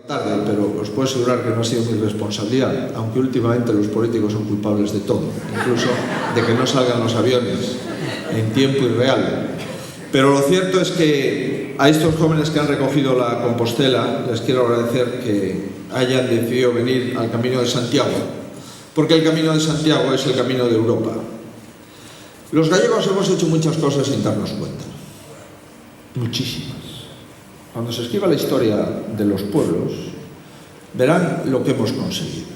Tarde, pero os puedo asegurar que no ha sido mi responsabilidad, aunque últimamente los políticos son culpables de todo, incluso de que no salgan los aviones en tiempo y real. Pero lo cierto es que a estos jóvenes que han recogido la Compostela les quiero agradecer que hayan decidido venir al Camino de Santiago, porque el Camino de Santiago es el camino de Europa. Los gallegos hemos hecho muchas cosas sin darnos cuenta, muchísimas. Cuando se escriba la historia de los pueblos, verán lo que hemos conseguido.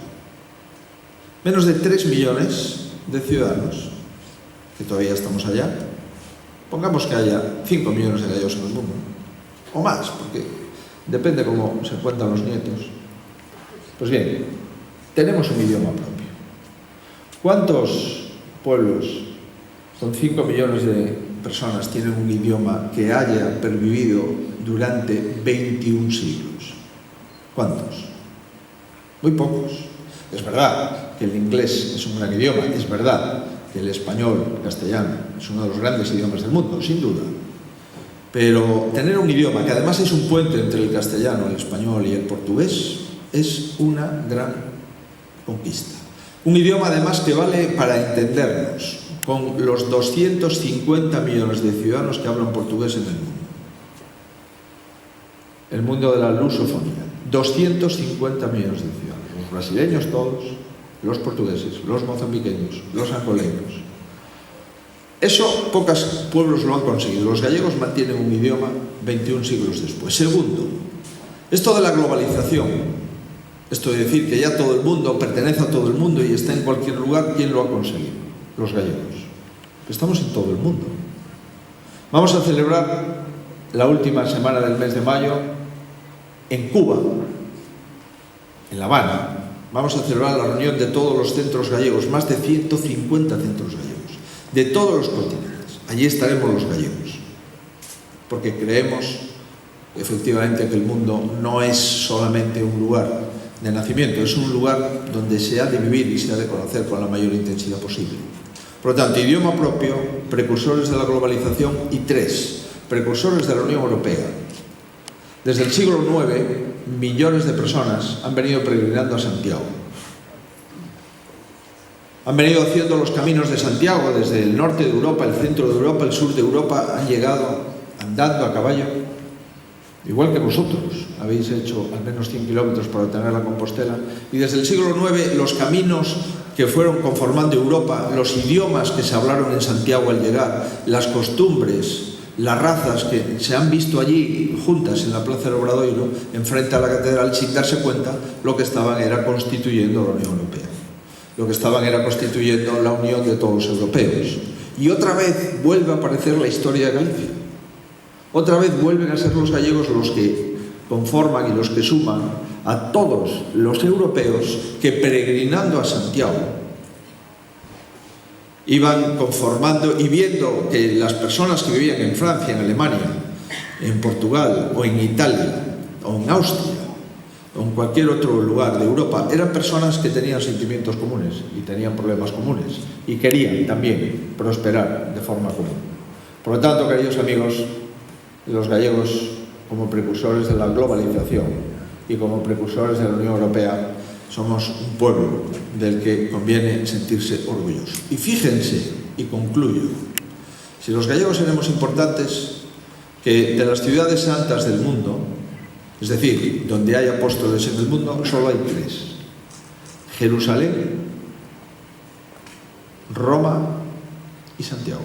Menos de 3 millones de ciudadanos, que todavía estamos allá. Pongamos que haya 5 millones de gallegos en el mundo, o más, porque depende cómo se cuentan los nietos. Pues bien, tenemos un idioma propio. ¿Cuántos pueblos con 5 millones de personas tienen un idioma que haya pervivido durante 21 siglos? ¿Cuántos? Muy pocos. Es verdad que el inglés es un gran idioma, es verdad que el español, el castellano, es uno de los grandes idiomas del mundo, sin duda. Pero tener un idioma que además es un puente entre el castellano, el español y el portugués es una gran conquista. Un idioma además que vale para entendernos con los 250 millones de ciudadanos que hablan portugués en el mundo. El mundo de la lusofonía. 250 millones de ciudadanos. Los brasileños todos, los portugueses, los mozambiqueños, los angoleños. Eso pocos pueblos lo han conseguido. Los gallegos mantienen un idioma 21 siglos después. Segundo, esto de la globalización, esto de decir que ya todo el mundo pertenece a todo el mundo y está en cualquier lugar, ¿quién lo ha conseguido? Los gallegos. Estamos en todo el mundo. Vamos a celebrar la última semana del mes de mayo en Cuba, en La Habana. Vamos a celebrar la reunión de todos los centros gallegos, más de 150 centros gallegos, de todos los continentes. Allí estaremos los gallegos, porque creemos efectivamente que el mundo no es solamente un lugar de nacimiento, es un lugar donde se ha de vivir y se ha de conocer con la mayor intensidad posible. Por lo tanto, idioma propio, precursores de la globalización y 3, precursores de la Unión Europea. Desde el siglo IX, millones de personas han venido peregrinando a Santiago. Han venido haciendo los caminos de Santiago desde el norte de Europa, el centro de Europa, el sur de Europa. Han llegado andando a caballo, igual que vosotros habéis hecho al menos 100 kilómetros para obtener la Compostela. Y desde el siglo IX, los caminos que fueron conformando Europa, los idiomas que se hablaron en Santiago al llegar, las costumbres, las razas que se han visto allí juntas en la Plaza del Obradoiro, enfrente a la catedral, sin darse cuenta, lo que estaban era constituyendo la Unión Europea. Lo que estaban era constituyendo la unión de todos los europeos. Y otra vez vuelve a aparecer la historia de Galicia. Otra vez vuelven a ser los gallegos los que conforman y los que suman a todos los europeos que, peregrinando a Santiago, iban conformando y viendo que las personas que vivían en Francia, en Alemania, en Portugal o en Italia o en Austria o en cualquier otro lugar de Europa eran personas que tenían sentimientos comunes y tenían problemas comunes y querían también prosperar de forma común. Por lo tanto, queridos amigos, los gallegos, como precursores de la globalización y como precursores de la Unión Europea, somos un pueblo del que conviene sentirse orgulloso. Y fíjense, y concluyo, si los gallegos seremos importantes, que de las ciudades santas del mundo, es decir, donde hay apóstoles en el mundo, solo hay 3. Jerusalén, Roma y Santiago.